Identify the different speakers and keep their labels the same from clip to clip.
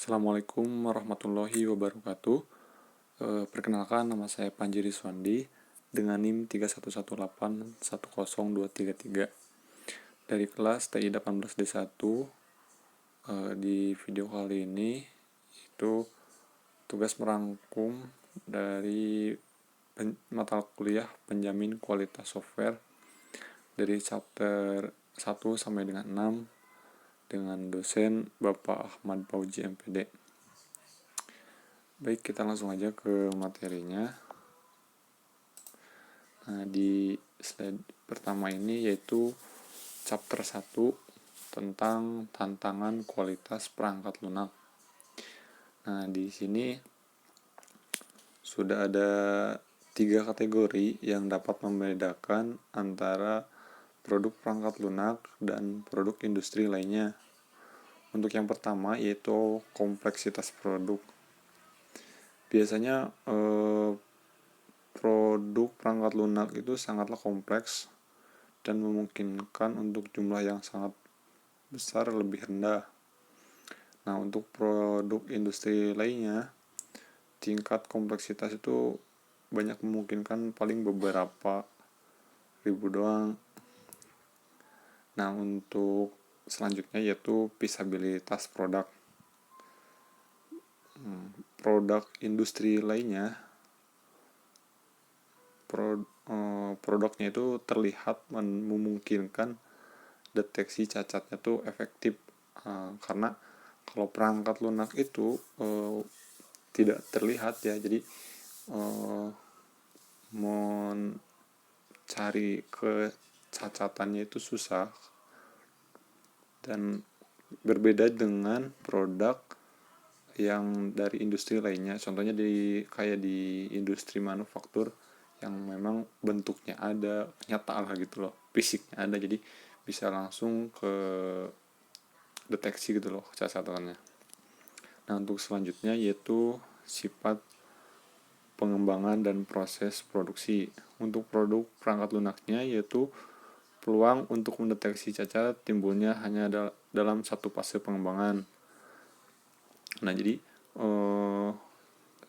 Speaker 1: Assalamualaikum warahmatullahi wabarakatuh. Perkenalkan, nama saya Panji Riswandi dengan NIM 311810233 dari kelas TI 18D1. Di video kali ini itu tugas merangkum dari mata kuliah penjamin kualitas software dari chapter 1 sampai dengan 6 dengan dosen Bapak Ahmad Fauzi MPD. Baik, kita langsung aja ke materinya. Nah, di slide pertama ini yaitu chapter 1 tentang tantangan kualitas perangkat lunak. Nah, di sini sudah ada 3 kategori yang dapat membedakan antara produk perangkat lunak dan produk industri lainnya. Untuk yang pertama yaitu kompleksitas produk. Biasanya produk perangkat lunak itu sangatlah kompleks dan memungkinkan untuk jumlah yang sangat besar lebih rendah. Nah, untuk produk industri lainnya, tingkat kompleksitas itu banyak memungkinkan paling beberapa ribu doang. Nah, untuk selanjutnya yaitu visabilitas produk. Produk industri lainnya, produknya itu terlihat memungkinkan deteksi cacatnya tuh efektif, karena kalau perangkat lunak itu tidak terlihat ya, jadi mencari kecacatannya itu susah, dan berbeda dengan produk yang dari industri lainnya. Contohnya kayak di industri manufaktur yang memang bentuknya ada, nyata lah gitu loh, fisiknya ada, jadi bisa langsung ke deteksi gitu loh cacatannya. Nah, untuk selanjutnya yaitu sifat pengembangan dan proses produksi. Untuk produk perangkat lunaknya yaitu peluang untuk mendeteksi cacat timbulnya hanya dalam satu fase pengembangan. Nah, jadi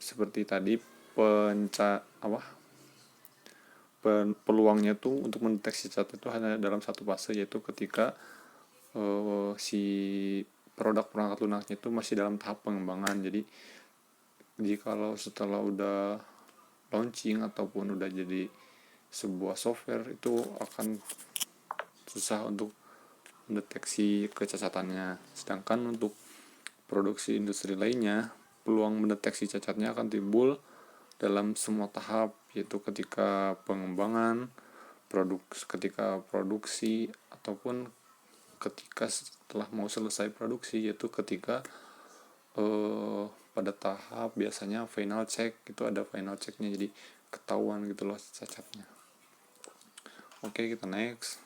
Speaker 1: seperti tadi peluangnya tuh untuk mendeteksi cacat itu hanya dalam satu fase, yaitu ketika si produk perangkat lunaknya itu masih dalam tahap pengembangan. Jadi kalau setelah udah launching ataupun udah jadi sebuah software, itu akan susah untuk mendeteksi kecacatannya. Sedangkan untuk produksi industri lainnya, peluang mendeteksi cacatnya akan timbul dalam semua tahap, yaitu ketika pengembangan, ketika produksi, ataupun ketika setelah mau selesai produksi, yaitu ketika pada tahap biasanya final check, itu ada final checknya, jadi ketahuan gitu loh cacatnya. Oke, kita next.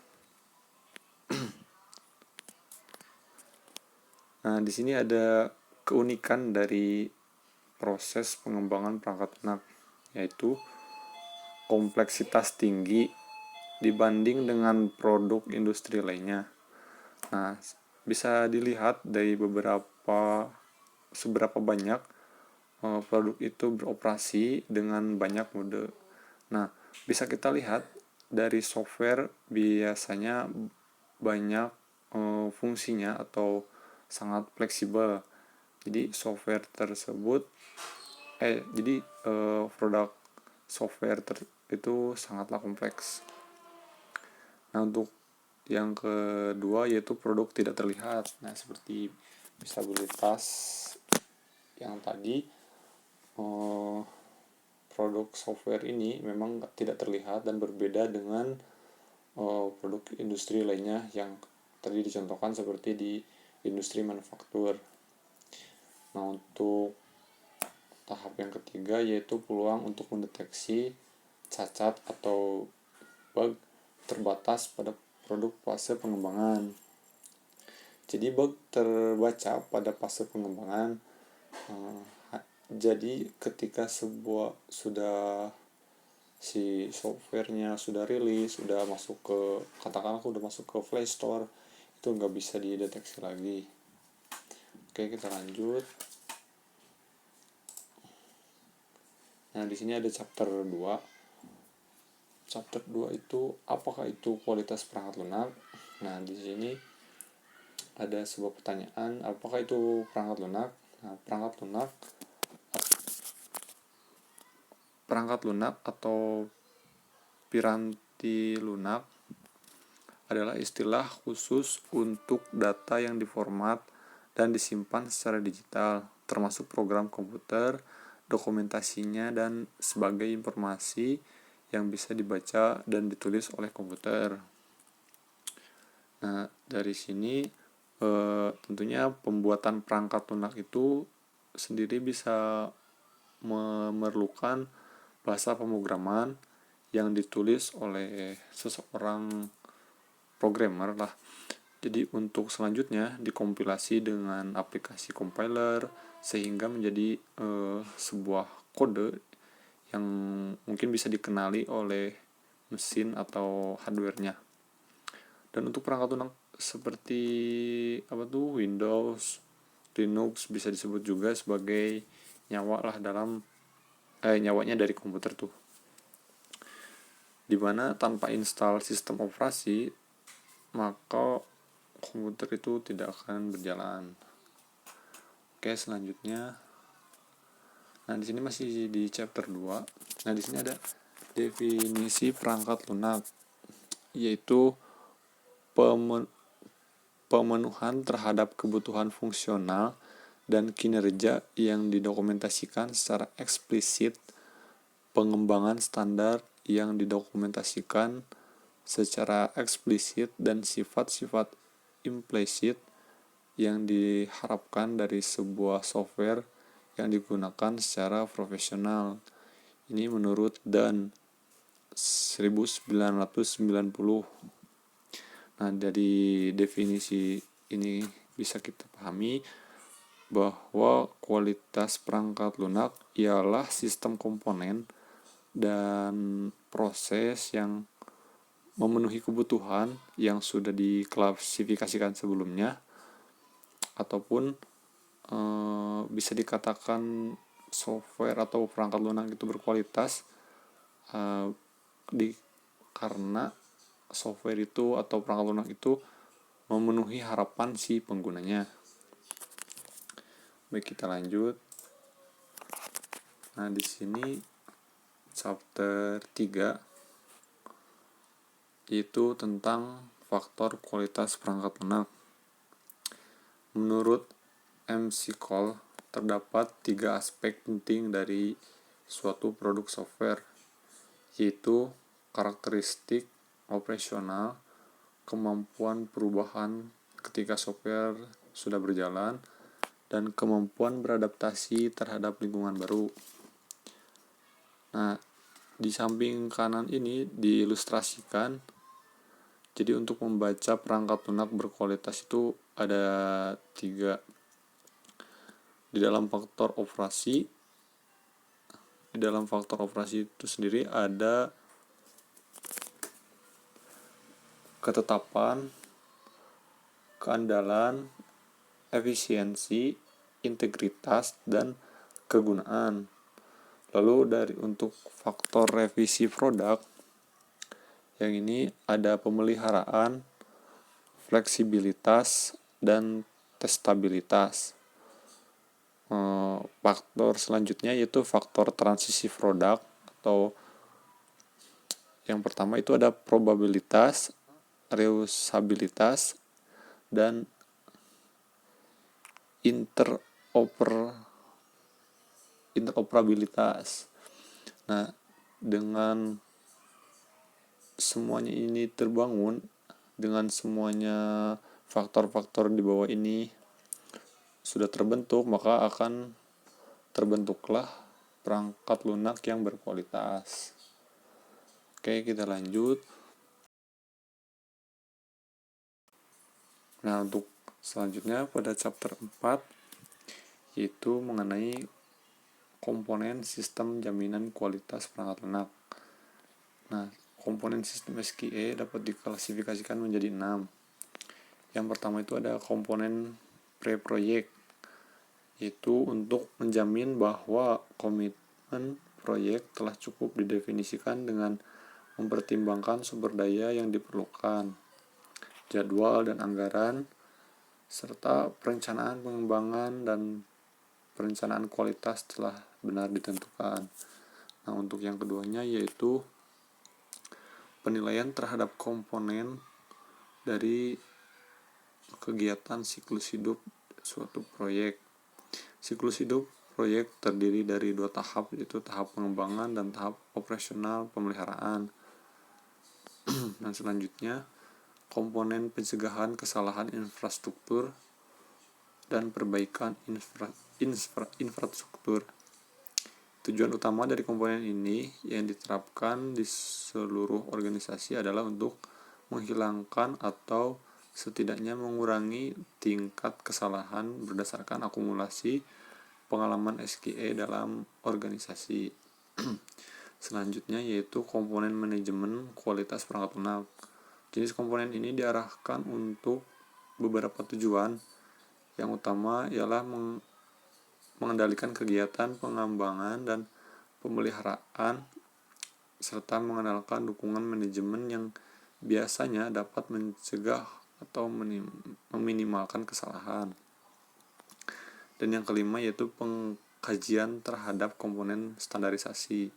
Speaker 1: Nah, di sini ada keunikan dari proses pengembangan perangkat lunak, yaitu kompleksitas tinggi dibanding dengan produk industri lainnya. Nah, bisa dilihat dari seberapa banyak produk itu beroperasi dengan banyak mode. Nah, bisa kita lihat dari software biasanya banyak fungsinya atau sangat fleksibel. Jadi software tersebut produk software itu sangatlah kompleks. Nah, untuk yang kedua yaitu produk tidak terlihat. Nah, seperti visabilitas yang tadi, produk software ini memang tidak terlihat dan berbeda dengan produk industri lainnya yang tadi dicontohkan seperti di industri manufaktur. Nah, untuk tahap yang ketiga yaitu peluang untuk mendeteksi cacat atau bug terbatas pada produk fase pengembangan. Jadi bug terbaca pada fase pengembangan. Jadi ketika si softwarenya sudah rilis, sudah masuk ke, katakanlah udah masuk ke Play Store, itu nggak bisa dideteksi lagi. Oke, kita lanjut. Nah, di sini ada chapter 2. Chapter 2 itu apakah itu kualitas perangkat lunak? Nah, di sini ada sebuah pertanyaan, apakah itu perangkat lunak? Nah, perangkat lunak atau piranti lunak adalah istilah khusus untuk data yang diformat dan disimpan secara digital, termasuk program komputer, dokumentasinya, dan sebagai informasi yang bisa dibaca dan ditulis oleh komputer. Nah, dari sini tentunya pembuatan perangkat lunak itu sendiri bisa memerlukan bahasa pemrograman yang ditulis oleh seseorang programmer lah. Jadi untuk selanjutnya dikompilasi dengan aplikasi compiler sehingga menjadi sebuah kode yang mungkin bisa dikenali oleh mesin atau hardware-nya. Dan untuk perangkat lunak seperti Windows, Linux bisa disebut juga sebagai nyawa lah dalam nyawanya dari komputer tuh. Dimana tanpa install sistem operasi maka komputer itu tidak akan berjalan. Oke, selanjutnya. Nah, di sini masih di chapter 2. Nah, di sini ada definisi perangkat lunak, yaitu pemenuhan terhadap kebutuhan fungsional dan kinerja yang didokumentasikan secara eksplisit, pengembangan standar yang didokumentasikan secara eksplisit, dan sifat-sifat implisit yang diharapkan dari sebuah software yang digunakan secara profesional. Ini menurut Dan 1990. Nah, dari definisi ini bisa kita pahami bahwa kualitas perangkat lunak ialah sistem komponen dan proses yang memenuhi kebutuhan yang sudah diklasifikasikan sebelumnya, ataupun bisa dikatakan software atau perangkat lunak itu berkualitas karena software itu atau perangkat lunak itu memenuhi harapan si penggunanya. Baik, kita lanjut. Nah, di sini chapter 3 yaitu tentang faktor kualitas perangkat lunak. Menurut McCall, terdapat 3 aspek penting dari suatu produk software, yaitu karakteristik operasional, kemampuan perubahan ketika software sudah berjalan, dan kemampuan beradaptasi terhadap lingkungan baru. Nah, di samping kanan ini diilustrasikan. Jadi untuk membaca perangkat lunak berkualitas itu ada 3. Di dalam faktor operasi itu sendiri ada ketetapan, keandalan, efisiensi, integritas, dan kegunaan. Lalu untuk faktor revisi produk, yang ini ada pemeliharaan, fleksibilitas, dan testabilitas. Faktor selanjutnya yaitu faktor transisi produk, atau yang pertama itu ada probabilitas, reusabilitas, dan interoperabilitas. Nah, dengan semuanya ini terbangun, dengan semuanya faktor-faktor di bawah ini sudah terbentuk, maka akan terbentuklah perangkat lunak yang berkualitas. Oke, kita lanjut. Nah, untuk selanjutnya pada chapter 4 yaitu mengenai komponen sistem jaminan kualitas perangkat lunak. Nah, komponen sistem SQE dapat diklasifikasikan menjadi 6. Yang pertama itu ada komponen pre-project, yaitu untuk menjamin bahwa komitmen proyek telah cukup didefinisikan dengan mempertimbangkan sumber daya yang diperlukan, jadwal dan anggaran, serta perencanaan pengembangan dan perencanaan kualitas telah benar ditentukan. Nah, untuk yang keduanya yaitu penilaian terhadap komponen dari kegiatan siklus hidup suatu proyek. Siklus hidup proyek terdiri dari 2 tahap, yaitu tahap pengembangan dan tahap operasional pemeliharaan. Dan selanjutnya, komponen pencegahan kesalahan infrastruktur dan perbaikan infrastruktur. Tujuan utama dari komponen ini yang diterapkan di seluruh organisasi adalah untuk menghilangkan atau setidaknya mengurangi tingkat kesalahan berdasarkan akumulasi pengalaman SQE dalam organisasi. Selanjutnya yaitu komponen manajemen kualitas perangkat lunak. Jenis komponen ini diarahkan untuk beberapa tujuan. Yang utama ialah mengendalikan kegiatan pengembangan dan pemeliharaan serta mengenalkan dukungan manajemen yang biasanya dapat mencegah atau meminimalkan kesalahan. Dan yang kelima yaitu pengkajian terhadap komponen standarisasi,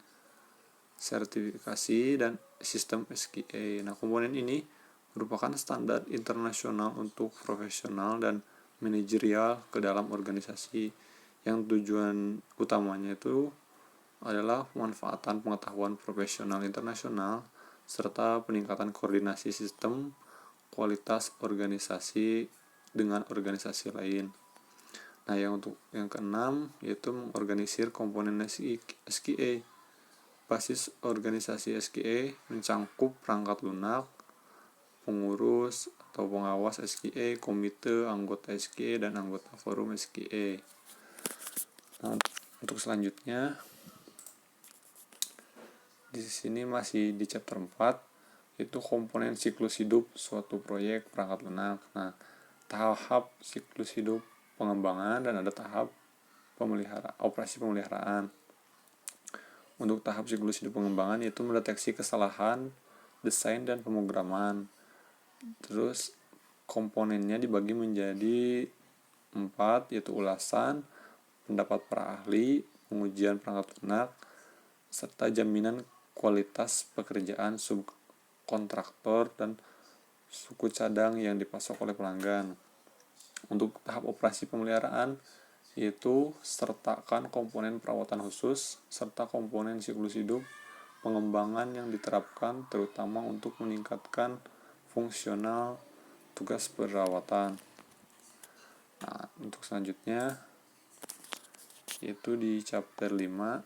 Speaker 1: sertifikasi, dan sistem SQE. Nah, komponen ini merupakan standar internasional untuk profesional dan manajerial ke dalam organisasi, yang tujuan utamanya itu adalah pemanfaatan pengetahuan profesional internasional serta peningkatan koordinasi sistem kualitas organisasi dengan organisasi lain. Nah, untuk yang keenam yaitu mengorganisir komponen SQE. Basis organisasi SQE mencangkup perangkat lunak, pengurus atau pengawas SQE, komite, anggota SQE, dan anggota forum SQE. Nah, untuk selanjutnya di sini masih di chapter 4 itu komponen siklus hidup suatu proyek perangkat lunak. Nah, tahap siklus hidup pengembangan dan ada tahap operasi pemeliharaan. Untuk tahap siklus hidup pengembangan yaitu mendeteksi kesalahan desain dan pemrograman. Terus komponennya dibagi menjadi 4, yaitu ulasan, pendapat para ahli, pengujian perangkat lunak, serta jaminan kualitas pekerjaan subkontraktor dan suku cadang yang dipasok oleh pelanggan. Untuk tahap operasi pemeliharaan yaitu sertakan komponen perawatan khusus serta komponen siklus hidup pengembangan yang diterapkan terutama untuk meningkatkan fungsional tugas perawatan. Nah, untuk selanjutnya yaitu di chapter 5.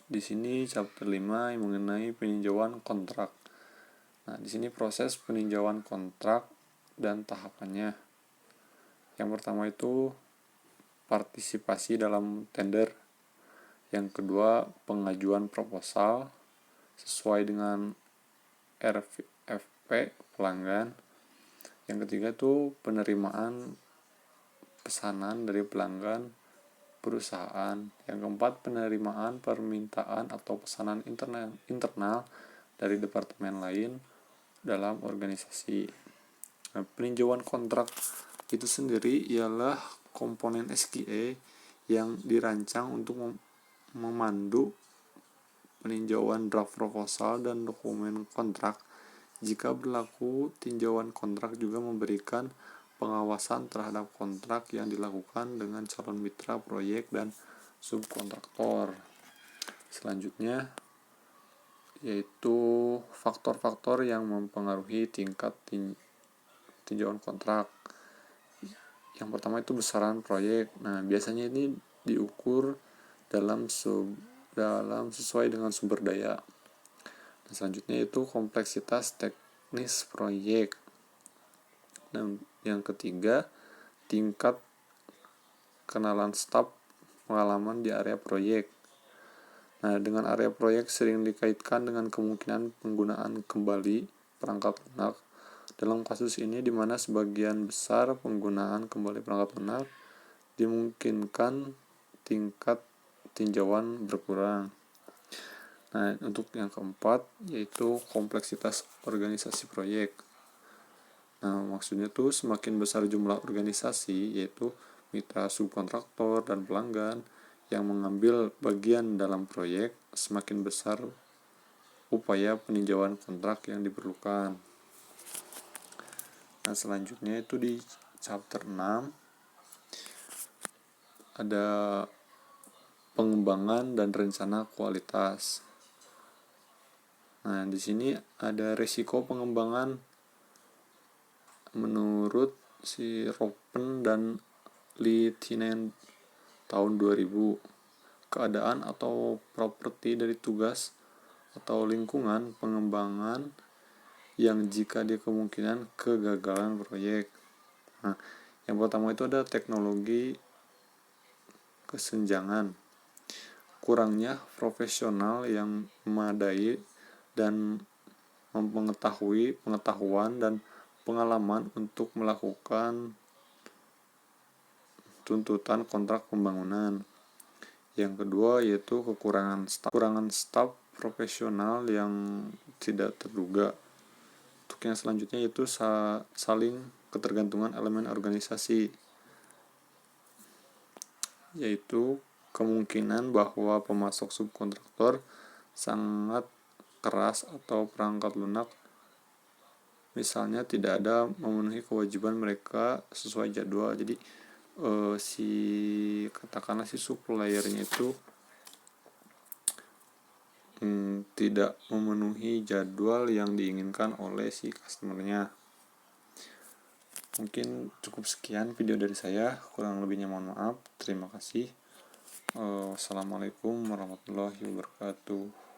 Speaker 1: Di sini chapter 5 yang mengenai peninjauan kontrak. Nah, di sini proses peninjauan kontrak dan tahapannya. Yang pertama itu partisipasi dalam tender. Yang kedua, pengajuan proposal sesuai dengan RFP pelanggan. Yang ketiga itu penerimaan pesanan dari pelanggan perusahaan. Yang keempat, penerimaan permintaan atau pesanan internal dari departemen lain dalam organisasi. Nah, peninjauan kontrak itu sendiri ialah komponen SQE yang dirancang untuk memandu peninjauan draft proposal dan dokumen kontrak. Jika berlaku, tinjauan kontrak juga memberikan pengawasan terhadap kontrak yang dilakukan dengan calon mitra proyek dan subkontraktor. Selanjutnya yaitu faktor-faktor yang mempengaruhi tingkat tinjauan kontrak. Yang pertama itu besaran proyek. Nah, biasanya ini diukur dalam sesuai dengan sumber daya. Nah, selanjutnya itu kompleksitas teknis proyek. Dan yang ketiga, tingkat kenalan staf pengalaman di area proyek. Nah, dengan area proyek sering dikaitkan dengan kemungkinan penggunaan kembali perangkat lunak. Dalam kasus ini, di mana sebagian besar penggunaan kembali perangkat lunak dimungkinkan tingkat tinjauan berkurang. Nah, untuk yang keempat yaitu kompleksitas organisasi proyek. Nah, maksudnya tuh semakin besar jumlah organisasi, yaitu mitra subkontraktor dan pelanggan yang mengambil bagian dalam proyek, semakin besar upaya peninjauan kontrak yang diperlukan. Nah, selanjutnya itu di chapter 6 ada pengembangan dan rencana kualitas. Nah, di sini ada resiko pengembangan menurut si Ropen dan Lieutenant tahun 2000. Keadaan atau properti dari tugas atau lingkungan pengembangan yang jika dia kemungkinan kegagalan proyek. Nah, yang pertama itu ada teknologi kesenjangan, kurangnya profesional yang memadai dan pengetahuan dan pengalaman untuk melakukan tuntutan kontrak pembangunan. Yang kedua yaitu kekurangan staf profesional yang tidak terduga. Untuk yang selanjutnya yaitu saling ketergantungan elemen organisasi, yaitu kemungkinan bahwa pemasok subkontraktor sangat keras atau perangkat lunak, misalnya tidak ada memenuhi kewajiban mereka sesuai jadwal. Jadi katakanlah si suppliernya itu tidak memenuhi jadwal yang diinginkan oleh si customernya. Mungkin cukup sekian video dari saya, kurang lebihnya mohon maaf. Terima kasih. Wassalamualaikum warahmatullahi wabarakatuh.